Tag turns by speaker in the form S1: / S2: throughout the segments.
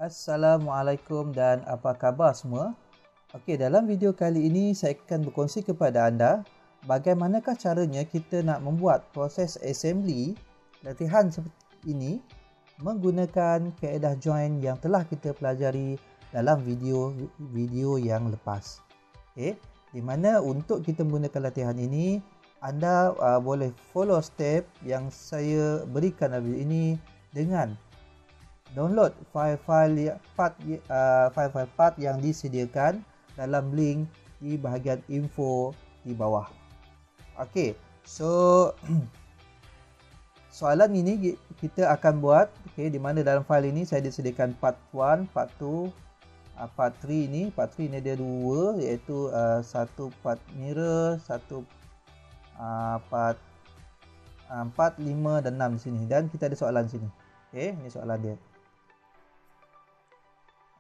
S1: Assalamualaikum dan apa khabar semua? Okey, dalam video kali ini saya akan berkongsi kepada anda bagaimanakah caranya kita nak membuat proses assembly latihan seperti ini menggunakan kaedah join yang telah kita pelajari dalam video yang lepas. Okey, di mana untuk kita menggunakan latihan ini anda boleh follow step yang saya berikan dalam video ini dengan download file-file part yang disediakan dalam link di bahagian info di bawah. Okey, so soalan ini kita akan buat, okey, di mana dalam file ini saya disediakan part 1, part 2, part 3 ini. Part 3 ini ada dua, iaitu satu part mirror, satu part 4, 5 dan 6 di sini, dan kita ada soalan sini. Okey, ini soalan dia.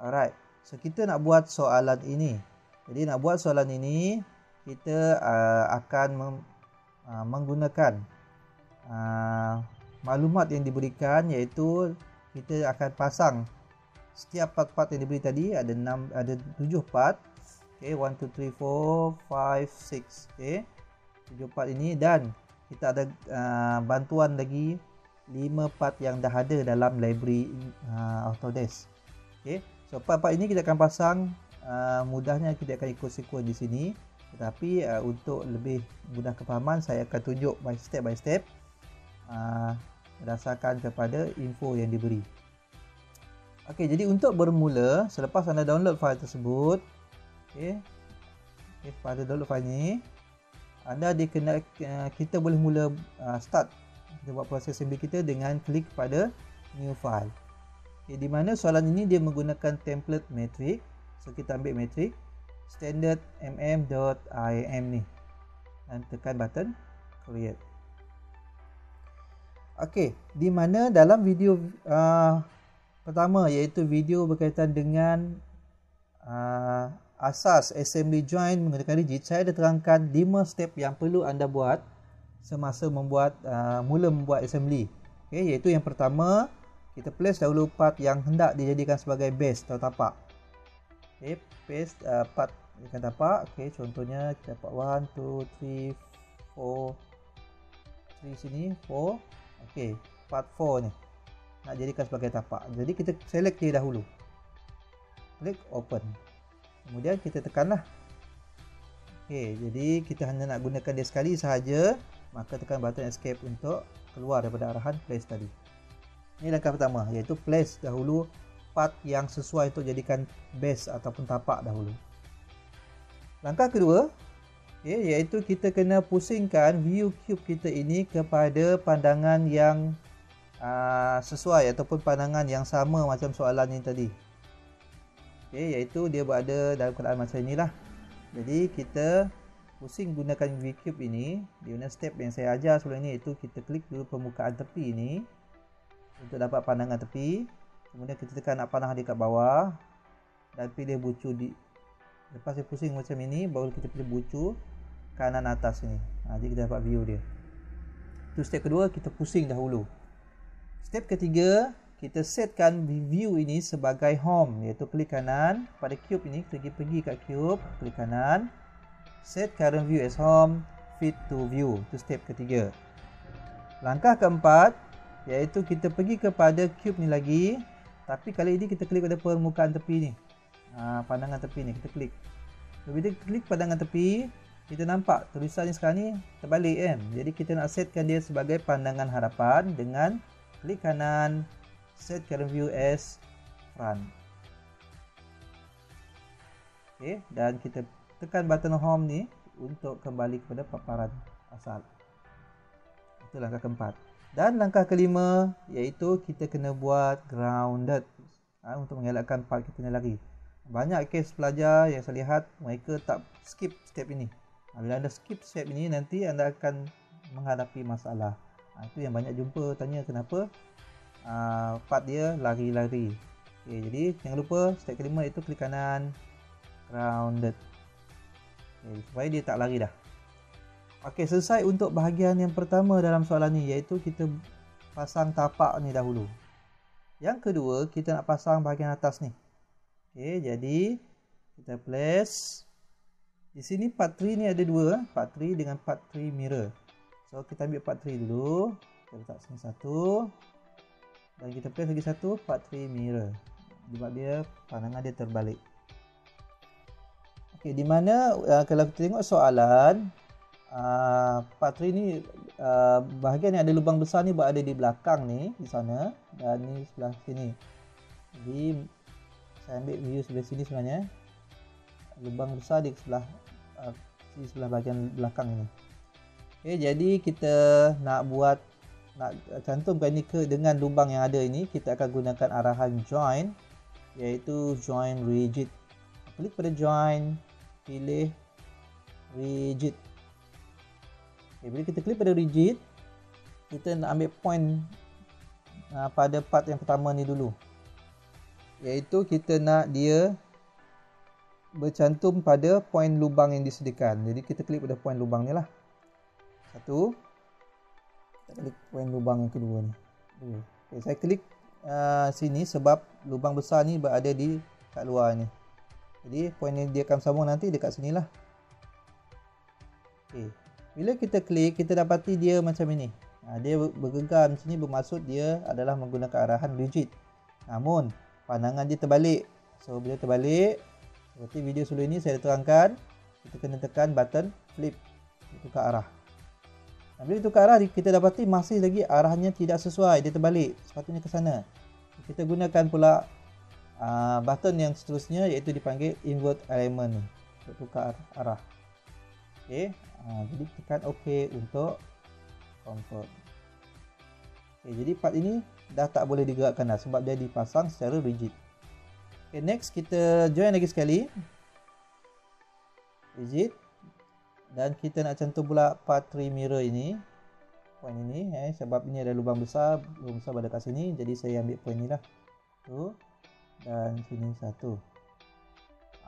S1: Alright, so kita nak buat soalan ini. Jadi nak buat soalan ini, kita akan menggunakan maklumat yang diberikan, iaitu kita akan pasang setiap part-part yang diberi tadi. Ada 7 part. Okay, 1, 2, 3, 4, 5, 6. Okay, 7 part ini, dan kita ada bantuan lagi 5 part yang dah ada dalam library Autodesk. Okay, so part-part ini kita akan pasang. Mudahnya kita akan ikut sequence di sini, tetapi untuk lebih mudah kefahaman saya akan tunjuk step by step berdasarkan kepada info yang diberi. Okey, jadi untuk bermula, selepas anda download file tersebut, pada download file ini, anda kita boleh mula start kita buat proses assembly kita dengan klik pada new file. Okay, di mana soalan ini dia menggunakan template matrix. So kita ambil matrix standard mm.im ni dan tekan button create. Okey, di mana dalam video pertama, iaitu video berkaitan dengan asas assembly join menggunakan rigid, saya ada terangkan 5 step yang perlu anda buat semasa mula membuat assembly. Okey, iaitu yang pertama, kita place dahulu part yang hendak dijadikan sebagai base atau tapak. Okey, place part yang tapak. Okey, contohnya kita dapat 1, 2, 3, 4, 3 sini, 4. Okey, part 4 ni nak jadikan sebagai tapak. Jadi kita select dia dahulu. Klik open. Kemudian kita tekanlah. Okey, jadi kita hanya nak gunakan dia sekali sahaja, maka tekan button escape untuk keluar daripada arahan place tadi. Ini langkah pertama, iaitu place dahulu part yang sesuai untuk jadikan base ataupun tapak dahulu. Langkah kedua, iaitu kita kena pusingkan view cube kita ini kepada pandangan yang sesuai ataupun pandangan yang sama macam soalan ini tadi. Iaitu dia berada dalam keadaan macam inilah. Jadi kita pusing gunakan view cube ini. Di mana step yang saya ajar sebelum ini, iaitu kita klik dulu permukaan tepi ini untuk dapat pandangan tepi. Kemudian kita tekan nak panah di kat bawah dan pilih bucu di. Lepas dia pusing macam ini, baru kita pilih bucu kanan atas ni. Jadi kita dapat view dia. Itu step kedua, kita pusing dahulu. Step ketiga, kita setkan view ini sebagai home, iaitu klik kanan pada cube ini, pergi kat cube, klik kanan, set current view as home, fit to view. Itu step ketiga. Langkah keempat, iaitu kita pergi kepada cube ni lagi, tapi kali ini kita klik pada permukaan tepi ni, pandangan tepi ni, kita klik. Bila kita klik pandangan tepi, kita nampak tulisannya sekarang ni terbalik kan. Jadi kita nak setkan dia sebagai pandangan hadapan dengan klik kanan, set current view as front. Okey, dan kita tekan button home ni untuk kembali kepada paparan asal. Itu langkah keempat. Dan langkah kelima, iaitu kita kena buat grounded untuk mengelakkan part kita ni lagi. Banyak kes pelajar yang saya lihat mereka tak skip step ini. Bila anda skip step ini, nanti anda akan menghadapi masalah. Itu yang banyak jumpa tanya kenapa part dia lari-lari. Okay, jadi jangan lupa step kelima itu klik kanan grounded. Okay, supaya dia tak lari dah. Okey, selesai untuk bahagian yang pertama dalam soalan ni, iaitu kita pasang tapak ni dahulu. Yang kedua, kita nak pasang bahagian atas ni. Okey, jadi kita place. Di sini part 3 ni ada dua, part 3 dengan part 3 mirror. So kita ambil part 3 dulu. Kita letak sini satu. Dan kita place lagi satu part 3 mirror. Sebab dia pandangan dia terbalik. Okey, di mana kalau kita tengok soalan, part 3 ni bahagian yang ada lubang besar ni berada di belakang ni, di sana, dan ni sebelah sini. Jadi saya ambil view sebelah sini sebenarnya. Lubang besar di sebelah bahagian belakang ini. Okey, jadi kita nak cantumkan ni dengan lubang yang ada ini, kita akan gunakan arahan join, iaitu join rigid. Klik pada join, pilih rigid. Okay, bila kita klik pada rigid, kita nak ambil point pada part yang pertama ni dulu, iaitu kita nak dia bercantum pada point lubang yang disediakan. Jadi kita klik pada point lubang ni lah. Satu. Kita klik point lubang yang kedua ni. Okay, saya klik sini sebab lubang besar ni berada di kat luar ni. Jadi point ni dia akan sambung nanti dekat sini lah. Okay. Bila kita klik, kita dapati dia macam ini. Dia bergegar macam ni, bermaksud dia adalah menggunakan arahan rigid. Namun pandangan dia terbalik. So bila terbalik, seperti video sebelum ini saya terangkan, kita kena tekan button flip, tukar arah. Bila tukar arah, kita dapati masih lagi arahnya tidak sesuai, dia terbalik, sepatutnya ke sana. Kita gunakan pula button yang seterusnya, iaitu dipanggil invert alignment ni, untuk tukar arah. Okey, jadi tekan OK untuk confirm. Okay, jadi part ini dah tak boleh digerakkan dah sebab dia dipasang secara rigid. Okay, next kita join lagi sekali, rigid, dan kita nak cantum pula part 3 mirror ini, point ini, sebab ini ada lubang besar pada kat sini, jadi saya ambil point ni lah, tu, dan sini satu.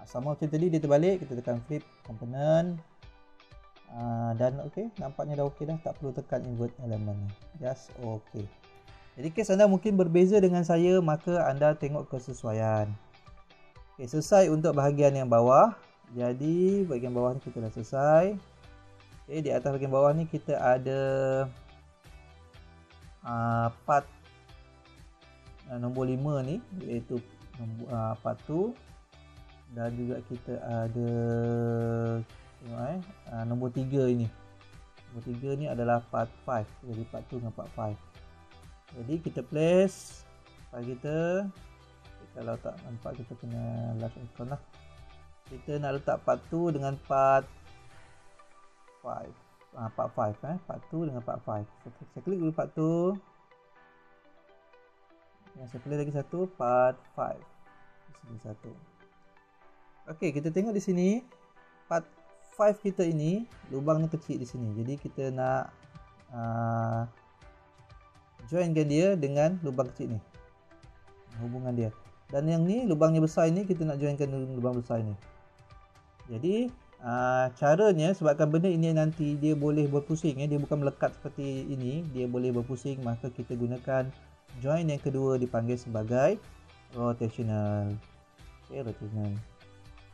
S1: Sama macam tadi, dia terbalik, kita tekan flip component, dan ok, nampaknya dah ok dah, tak perlu tekan invert element ni, just ok. Jadi kes anda mungkin berbeza dengan saya, maka anda tengok kesesuaian. Ok, selesai untuk bahagian yang bawah. Jadi bahagian bawah ni kita dah selesai. Ok, di atas bahagian bawah ni kita ada part nombor 5 ni, iaitu part 2, dan juga kita ada nombor 3 ini. Nombor 3 ni adalah part 5. Jadi part 2 dengan part 5. Jadi kita place part kita. Kalau tak nampak, kita kena last icon lah. Kita nak letak part 2 dengan part 5. Part 5 part 2 dengan part 5. Saya klik dulu part 2. Yang saya pilih lagi satu, part 5. Di sini satu. Okey, kita tengok di sini part 5 kita ini lubangnya kecil di sini. Jadi kita nak joinkan dia dengan lubang kecil ni, hubungan dia. Dan yang ni lubangnya besar ini kita nak joinkan dengan lubang besar ini. Jadi caranya, sebabkan benda ini nanti dia boleh berpusing, dia bukan melekat seperti ini, dia boleh berpusing, maka kita gunakan join yang kedua, dipanggil sebagai rotational. Okay, rotational.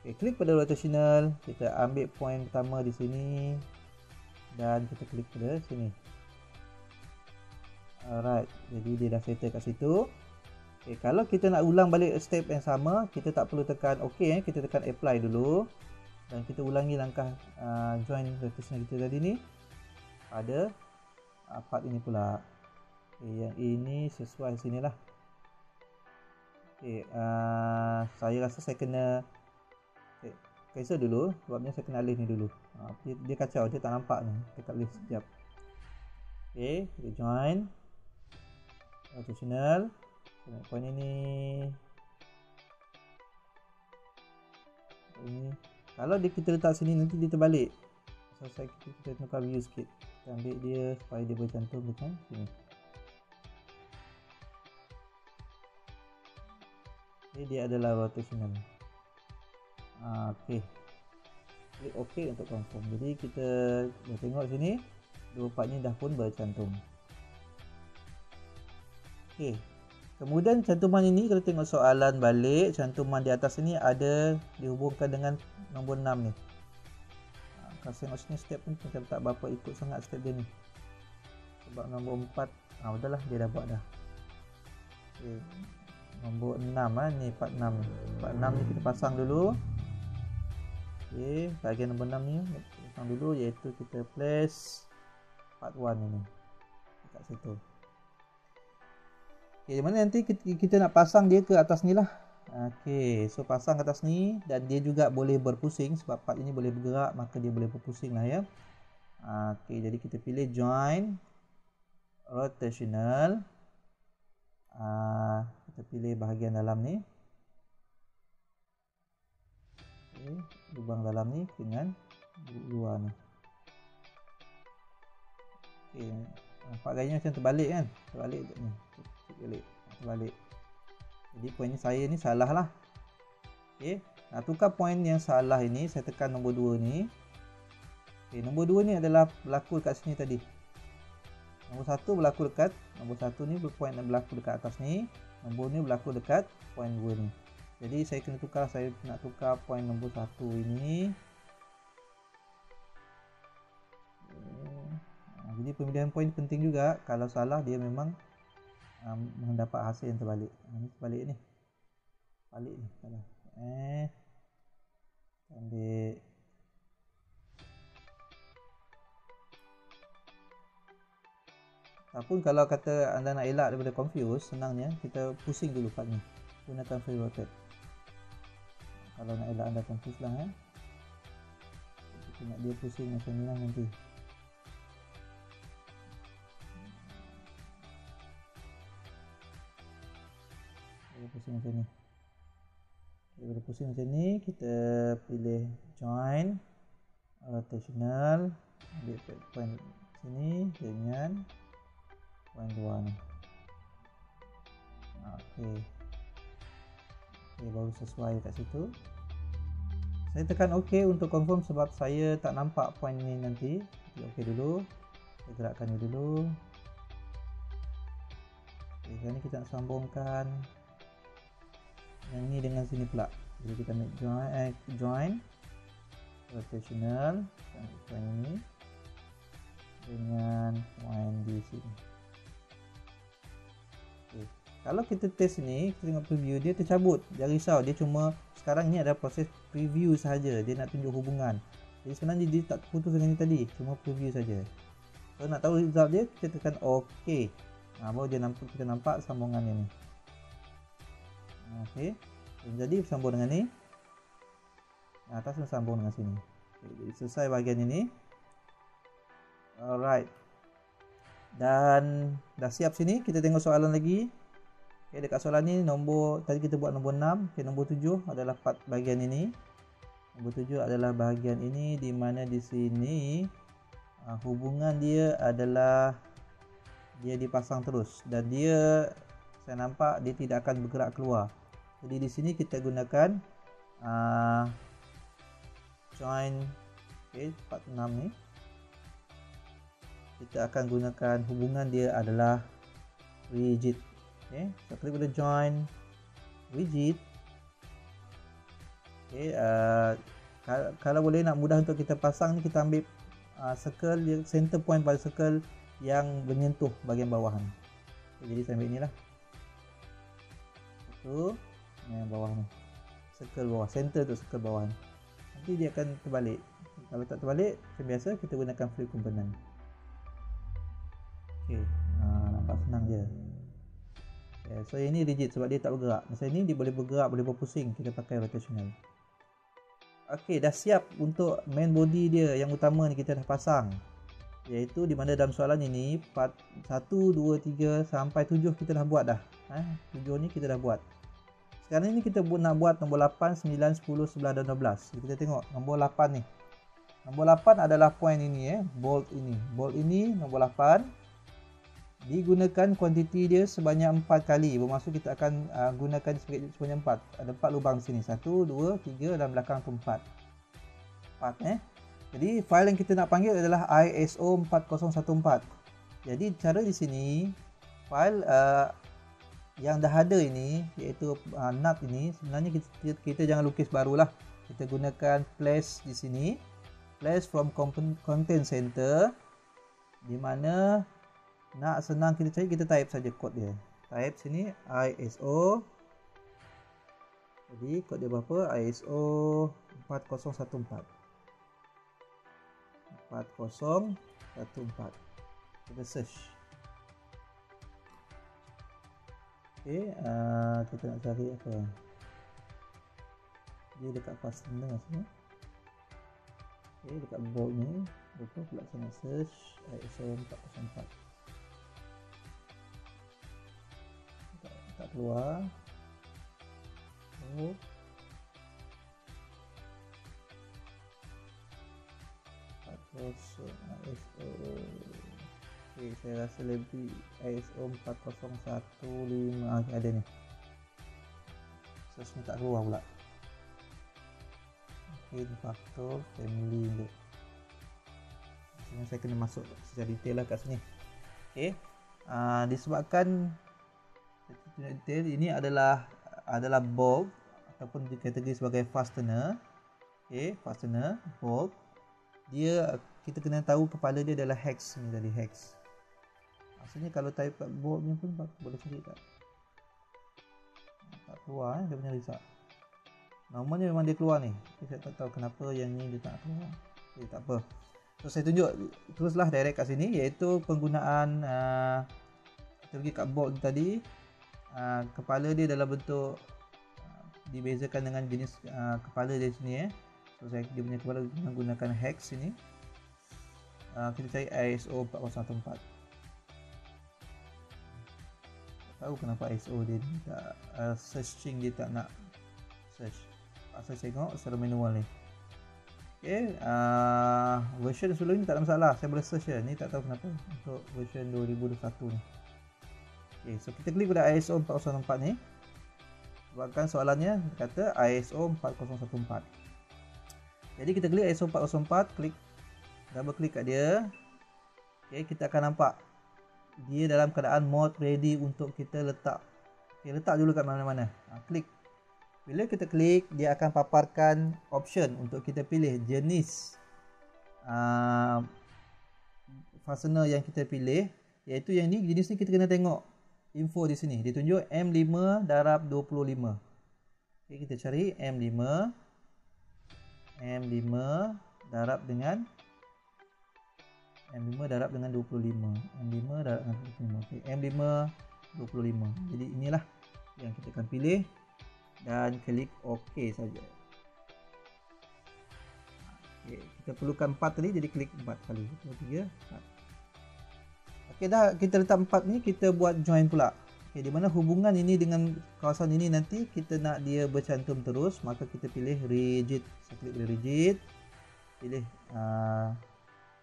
S1: Okay, klik pada rotational, kita ambil point pertama di sini dan kita klik pada sini. Alright, jadi dia dah settle kat situ. Okay, kalau kita nak ulang balik step yang sama, kita tak perlu tekan OK, kita tekan apply dulu dan kita ulangi langkah join rotational kita tadi ni pada part ini pula. Okay, yang ini sesuai sinilah. Okay, saya rasa saya kena cancel dulu, sebabnya saya kena alih ni dulu. Dia kacau, dia tak nampak ni, dekat list sekejap. Okay, kita join rotational. Point ini. Kalau kita letak sini nanti dia terbalik. So kita tukar view sikit. Kita ambil dia supaya dia bercantum macam sini. Okay, dia adalah rotational. Okay, klik OK untuk confirm. Jadi kita dah tengok sini, dua part ni dah pun bercantum. Okay, Kemudian cantuman ini kalau tengok soalan balik, cantuman di atas ini ada dihubungkan dengan nombor 6 ni. Kalau tengok sini step ni macam tak berapa ikut sangat step dia ni. Sebab nombor 4, udahlah dia dah buat dah. Okay. Nombor 6 ni 46 ni. 46 ni kita pasang dulu. Okey, bahagian nombor 6 ni pasang dulu, iaitu kita place part 1 ini dekat situ. Okay, mana nanti kita nak pasang dia ke atas ni lah. Okay, so pasang ke atas ni, dan dia juga boleh berpusing sebab part ini boleh bergerak, maka dia boleh berpusing lah ya. Okay, jadi kita pilih join rotational. Kita pilih bahagian dalam ni. Okay, lubang dalam ni dengan luar ni. Okay, nampak gayanya macam terbalik kan? Terbalik ni. Terbalik. Jadi poin saya ni salah lah. Okay, nak tukar poin yang salah ini, saya tekan nombor 2 ni. Okay, nombor 2 ni adalah berlaku dekat sini tadi. Nombor 1 berlaku dekat, nombor 1 ni poin yang berlaku dekat atas ni. Nombor ni berlaku dekat poin 2 ni. Jadi saya kena tukar, saya nak tukar poin nombor 1 ini. Jadi pemilihan poin penting juga. Kalau salah dia memang mendapat hasil yang terbalik. Ini terbalik ni. Balik ni. Salah. Ambil. Ataupun kalau kata anda nak elak daripada confuse, senangnya kita pusing dulu part ni. Gunakan free rotate. Kalau nak elak anda confuse lah kita nak dia pusing macam ni lah nanti. Pusing macam ni. Daripada pusing macam ni, kita pilih join rotational, ambil point sini dengan point 2 ni. Okey. Baru sesuai kat situ. Saya tekan OK untuk confirm sebab saya tak nampak point ni nanti. OK dulu. Saya gerakkan ni dulu. Okay, sekarang ni kita nak sambungkan yang ni dengan sini pula. Jadi kita ambil join rotational point ini dengan point di sini. Okay. Kalau kita test ni, kita tengok preview, dia tercabut. Jangan risau, dia cuma sekarang ni ada proses preview sahaja. Dia nak tunjuk hubungan. Jadi sebenarnya dia tak terputus dengan ni tadi, cuma preview saja. Kalau nak tahu result dia, kita tekan OK. Baru dia nampak, kita nampak sambungan ni. Okey, jadi sambung dengan ni. Atas sambung dengan sini. Okay, jadi selesai bahagian ini. Alright. Dan dah siap sini, kita tengok soalan lagi. Okay, dekat soalan ni nombor tadi kita buat nombor 6. Okay, nombor 7 adalah part bahagian ini. Nombor 7 adalah bahagian ini, di mana di sini hubungan dia adalah dia dipasang terus, dan dia saya nampak dia tidak akan bergerak keluar. Jadi di sini kita gunakan join, part 6 ni. Kita akan gunakan hubungan dia adalah rigid. So klik pada join rigid. Kalau boleh nak mudah untuk kita pasang ni, kita ambil circle, center point pada circle yang menyentuh bahagian bawahan. Jadi saya ambil inilah. Satu yang bawah ni, circle bawah, center tu circle bawah ni. Nanti dia akan terbalik. Kalau tak terbalik, macam biasa kita gunakan free component. Nampak senang je. So ini rigid sebab dia tak bergerak. Macam ni dia boleh bergerak, boleh berpusing, kita pakai rotational. Dah siap untuk main body dia yang utama ni, kita dah pasang. Iaitu di mana dalam soalan ini part 1, 2, 3 sampai 7 kita dah buat dah. 7 ni kita dah buat. Sekarang ni kita nak buat nombor 8, 9, 10, 11 dan 12. Kita tengok nombor 8 ni. Nombor 8 adalah point ini, bolt ini. Bolt ini nombor 8. Digunakan kuantiti dia sebanyak 4 kali. Bermaksud kita akan gunakan sebanyak 4. Ada 4 lubang sini. 1, 2, 3 dan belakang tu 4. 4 Jadi file yang kita nak panggil adalah ISO 4014. Jadi cara di sini file yang dah ada ini, iaitu NUT ini, sebenarnya kita jangan lukis barulah. Kita gunakan place di sini, place from content center, di mana nak senang kita cari, kita type saja kod dia. Type sini ISO. Jadi kod dia berapa? ISO 4014. 4014. Kita search. Okey, kita nak cari apa? Dia dekat fastener sini. Okey, dekat bolt ni, lupa pula saya nak search ISO 404. Tak keluar. Oh. ISO. Okay, saya rasa lebih ISO 4015 ada ni. Search ni tak keluar pula. Okay, faktor family ni. Saya kena masuk secara detail lah kat sini. Okay, disebabkan detail ini adalah bolt ataupun dikategori sebagai fastener. Okay, fastener bolt. Dia kita kena tahu kepala dia adalah hex ni, dari hex. Maksudnya kalau type kat bolt ni pun boleh cari tak? Tak keluar dia punya result. Normalnya memang dia keluar ni. Saya tak tahu kenapa yang ni dia tak keluar. Okay, tak apa. So saya tunjuk teruslah direct kat sini, iaitu penggunaan kita pergi kat bolt tadi. Kepala dia dalam bentuk dibezakan dengan jenis kepala dia sini. So dia punya kepala menggunakan hex ini. Kita cari ISO 4014. Tahu kenapa ISO dia tak searching, dia tak nak search. Saya tengok secara manual ni. Okay, version sebelum ni tak ada masalah, saya boleh search je. Ni tak tahu kenapa untuk version 2021 ni. Okay, so kita klik pada ISO 4014 ni. Sebabkan soalannya kata ISO 4014. Jadi kita klik ISO 404, klik, double klik kat dia. Okay, kita akan nampak dia dalam keadaan mode ready untuk kita letak. Okay, letak dulu kat mana-mana. Klik. Bila kita klik, dia akan paparkan option untuk kita pilih jenis fastener yang kita pilih, iaitu yang ni, jenis ni kita kena tengok info di sini. Dia tunjuk M5 darab 25. Okay, kita cari M5 darab dengan 25. M5 darab dengan 25. Okay, M5 25. Jadi inilah yang kita akan pilih dan klik OK saja. Okay, kita perlukan 4 tadi, jadi klik 4 kali. 1, 2, 3, 4. Okey, dah kita letak 4 ni, kita buat join pula. Okey, di mana hubungan ini dengan kawasan ini nanti kita nak dia bercantum terus, maka kita pilih rigid. Saya klik pilih rigid. Pilih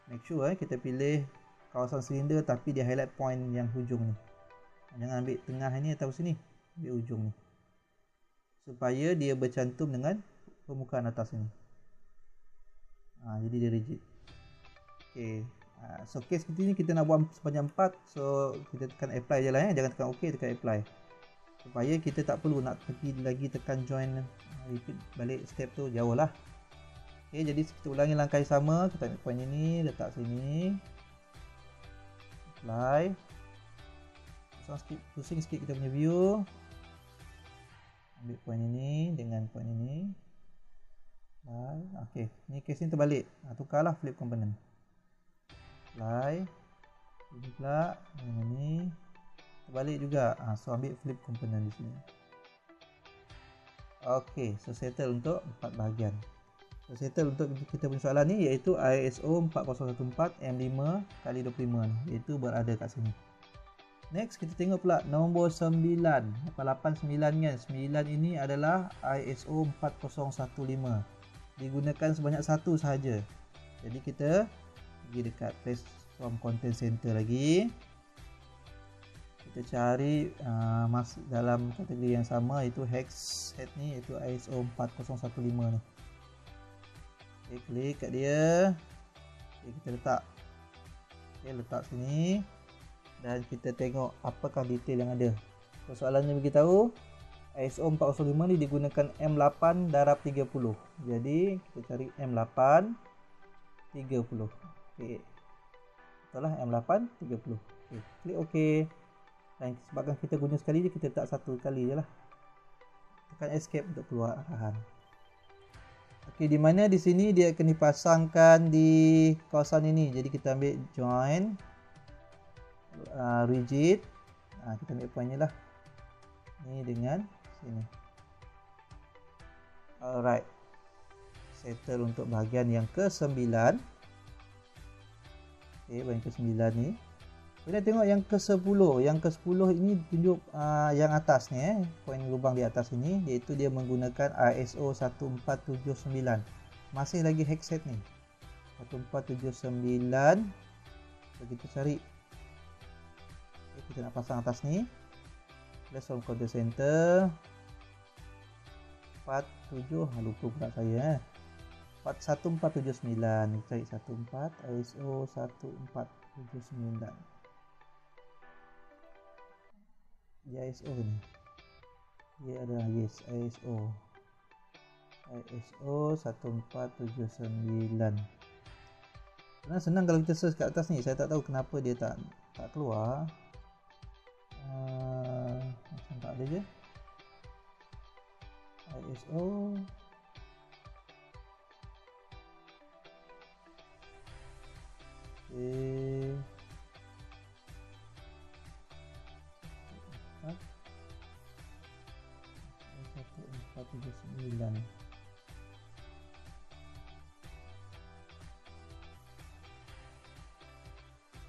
S1: make sure kita pilih kawasan silinder tapi dia highlight point yang hujung ni. Jangan ambil tengah ni atau sini, ambil hujung ni. Supaya dia bercantum dengan permukaan atas ni. Jadi dia rigid. Okey. So case seperti ni kita nak buat sepanjang 4. So kita tekan apply je lah, jangan tekan OK, tekan apply. Supaya kita tak perlu nak pergi lagi tekan join, repeat balik step tu, jauh lah. Okay, jadi kita ulangi langkah yang sama. Kita ambil point ini, letak sini, apply. Pusing sikit kita punya view. Ambil point ini dengan point ini. Okey, ni case ni terbalik. Tukarlah flip component. Apply. Ini pula dengan ni terbalik juga. So ambil flip component di sini. Okey, so settle untuk 4 bahagian. So settle untuk kita punya soalan ni, iaitu ISO 4014 M5 kali 25 ni, iaitu berada kat sini. Next kita tengok pula nombor 9, 889 kan. 9 ini adalah ISO 4015. Digunakan sebanyak satu sahaja. Jadi kita pergi dekat place from content center lagi. Kita cari dalam kategori yang sama, iaitu hex head ni, iaitu ISO 4015 ni. Okay, klik kat dia. Okay, kita letak. Okay, letak sini. Dan kita tengok apakah detail yang ada. So, soalannya beritahu ISO 405 ni digunakan M8 darab 30. Jadi kita cari M8 30. Okey. Itulah M8 30. Okey, klik OK. Dan sebabkan kita guna sekali je, kita letak satu kali je lah. Tekan escape untuk keluar arahan. Okey, di mana di sini dia akan dipasangkan di kawasan ini. Jadi kita ambil join rigid. Kita ambil poinnya lah. Ni dengan sini. Alright. Settle untuk bahagian yang ke-9. Okey, bahagian ke-9 ni. Kita tengok yang ke-10. Yang ke-10 ini tunjuk yang atas ni, poin lubang di atas ini, iaitu dia menggunakan ISO 1479. Masih lagi headset ni. 1479. So, kita cari. Okay, kita nak pasang atas ni. Place from control center. 47, lupa pula saya. 1479. Kita cari 14 ISO 1479. Dia ISO ni. Dia ada ISO 1479. Senang kalau kita search kat atas ni. Saya tak tahu kenapa dia tak keluar. Macam tak ada je. ISO okay. 1479.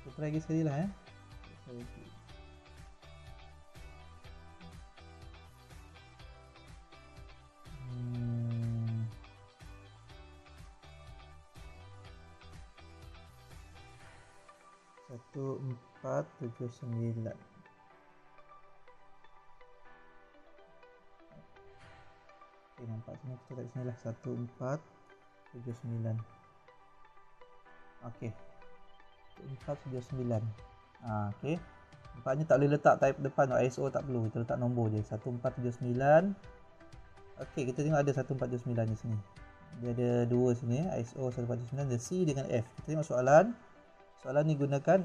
S1: Kita try lagi sekali lah Satu 1479. Okay, nampak sini, kita kat sini lah 1479. Okey, 1479. Okey, nampaknya tak boleh letak type depan, ISO tak perlu, kita letak nombor je 1479. Okey, kita tengok ada 1479 di sini. Dia ada dua sini, ISO 1479, ada C dengan F. Kita tengok soalan. Soalan ni gunakan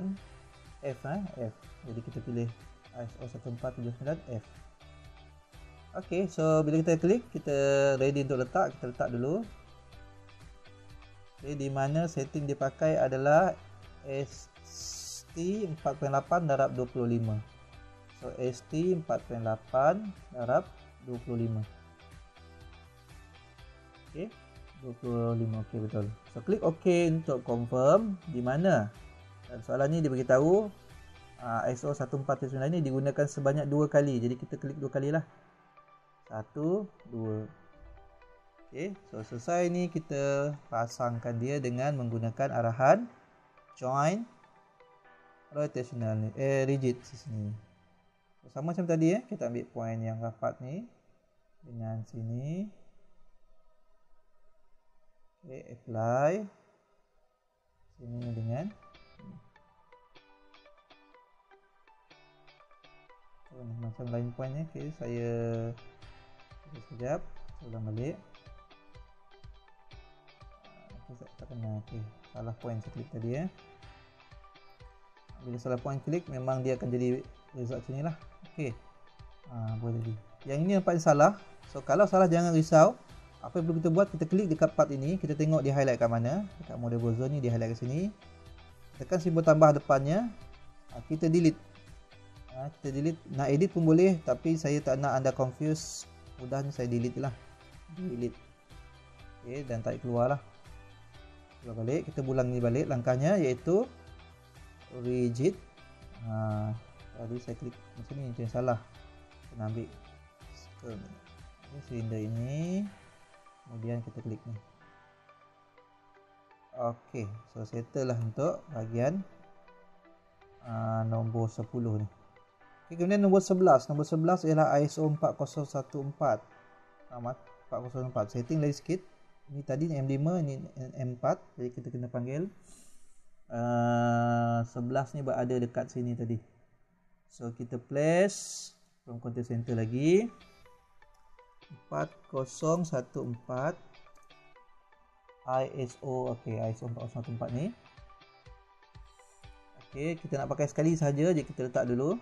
S1: F. F. Jadi kita pilih ISO 1479 F. Okey, so bila kita klik, kita ready untuk letak, kita letak dulu. Okay, di mana setting dipakai adalah ST 4.8 darab 25. So ST 4.8 darab 25. Okey, 25. Okey, betul. So klik OK untuk confirm. Di mana? Dan soalan ni dia beritahu ISO 1479 ni digunakan sebanyak 2 kali. Jadi kita klik 2 kali lah. 1, 2. Okey, so selesai ni kita pasangkan dia dengan menggunakan arahan join rotational ni, rigid sini. So, sama macam tadi kita ambil point yang rapat ni dengan sini. Okey, apply. Sini dengan macam line point ni. Okey, saya sekejap, ulang balik. Tak kena. Okey, salah point saya klik tadi Bila salah point klik, memang dia akan jadi result sini lah. Okey, boleh jadi. Yang ini nampaknya salah. So kalau salah, jangan risau. Apa yang perlu kita buat, kita klik dekat part ini, kita tengok dia highlight kat mana. Dekat model browser ni dia highlight kat sini. Tekan simbol tambah depannya, kita delete. Kita delete. Nak edit pun boleh, tapi saya tak nak anda confuse. Mudahnya saya delete lah. Delete. Okey, dan tarik keluar lah. Keluar balik. Kita ulang ni balik langkahnya, iaitu rigid. Tadi saya klik macam ni, macam salah. Kita ambil silinder ini, kemudian kita klik ni. Okey, so settle lah untuk bahagian nombor 10 ni. Okay, kemudian nombor 11. Nombor 11 ialah ISO 4014. 4014. Setting lagi sikit. Ini tadi M5, ini M4. Jadi kita kena panggil 11 ni berada dekat sini tadi. So kita place from content center lagi 4014 ISO. Okey, ISO 4014 ni. Okey, kita nak pakai sekali saja, jadi kita letak dulu.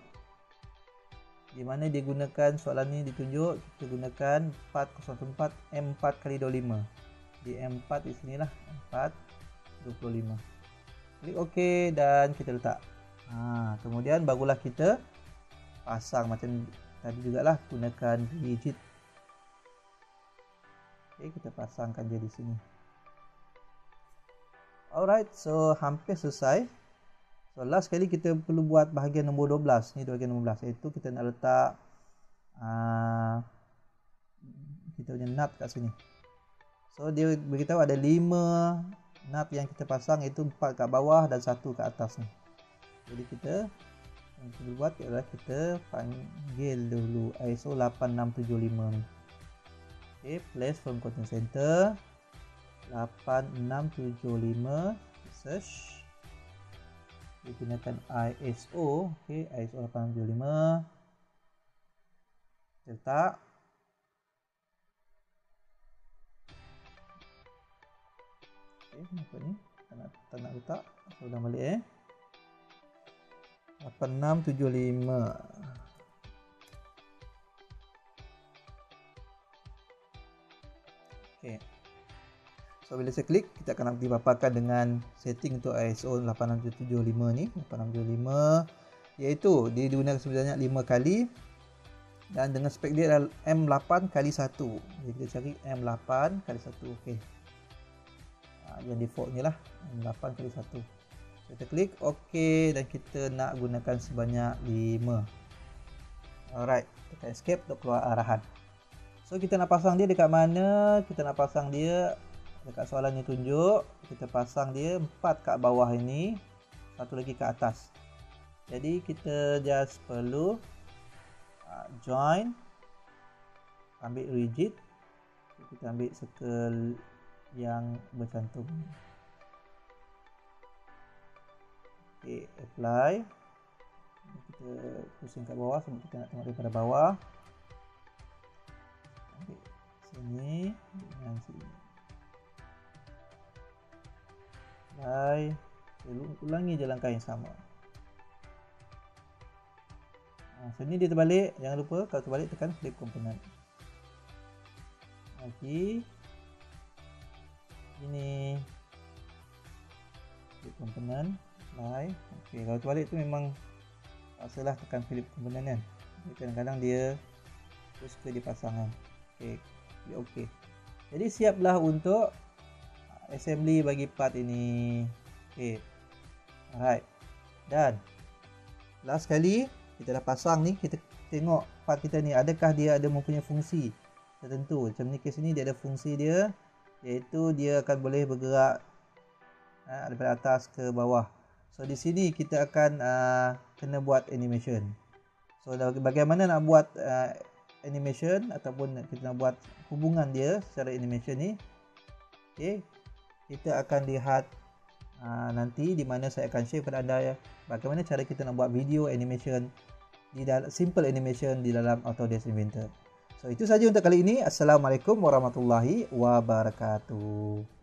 S1: Di mana dia gunakan soalan ni ditunjuk, kita gunakan 404 M4x25. Di M4 di sinilah, 425. Klik OK dan kita letak. Kemudian barulah kita pasang macam tadi jugalah, gunakan rigid. Okey, kita pasangkan dia di sini. Alright, so hampir selesai. So last sekali kita perlu buat bahagian nombor 12. Ni bahagian nombor 12, iaitu kita nak letak kita punya nut kat sini. So dia beritahu ada 5 nut yang kita pasang, iaitu 4 kat bawah dan 1 kat atas ni. Jadi kita yang kita buat ialah kita panggil dulu ISO 8675 ni. Okay, place from content center 8675, search. Digunakan ISO. Okay, ISO 8675. Letak. Okay, kenapa ni? Tak nak letak. Ulang balik 8675. Okay. So bila saya klik, kita akan dipaparkan dengan setting untuk ISO 8675 ni. 8675 iaitu dia digunakan sebenarnya 5 kali dan dengan spek dia adalah M8x1. Jadi kita cari M8x1. Okey. Yang defaultnya lah M8x1. Kita klik OK dan kita nak gunakan sebanyak 5. Alright, tekan escape untuk keluar arahan. So kita nak pasang dia dekat mana? Kita nak pasang dia dekat soalan ni tunjuk. Kita pasang dia 4 kat bawah ini, 1 lagi kat atas. Jadi kita just perlu join, ambil rigid, kita ambil circle yang bercantum. Okay, apply. Kita pusing kat bawah sebab kita nak tengok daripada bawah. Ambil sini dan sini. Apply. Ulangi je langkah yang sama. So ni dia terbalik. Jangan lupa kalau terbalik tekan flip component. Lagi. Ini flip component. Apply. Okey, kalau terbalik tu memang paksalah tekan flip component kan. Kadang-kadang dia terus ke dipasangan. Okey, okey. Jadi siaplah untuk assembly bagi part ini. Okey. Alright. Dan last sekali kita dah pasang ni, kita tengok part kita ni adakah dia ada mempunyai fungsi tertentu. Macam ni kes ni dia ada fungsi dia, iaitu dia akan boleh bergerak daripada atas ke bawah. So di sini kita akan kena buat animation. So bagaimana nak buat animation ataupun kita nak buat hubungan dia secara animation ni. Okey, kita akan lihat nanti di mana saya akan share kepada anda bagaimana cara kita nak buat video animation di dalam simple animation di dalam Autodesk Inventor. So itu saja untuk kali ini. Assalamualaikum warahmatullahi wabarakatuh.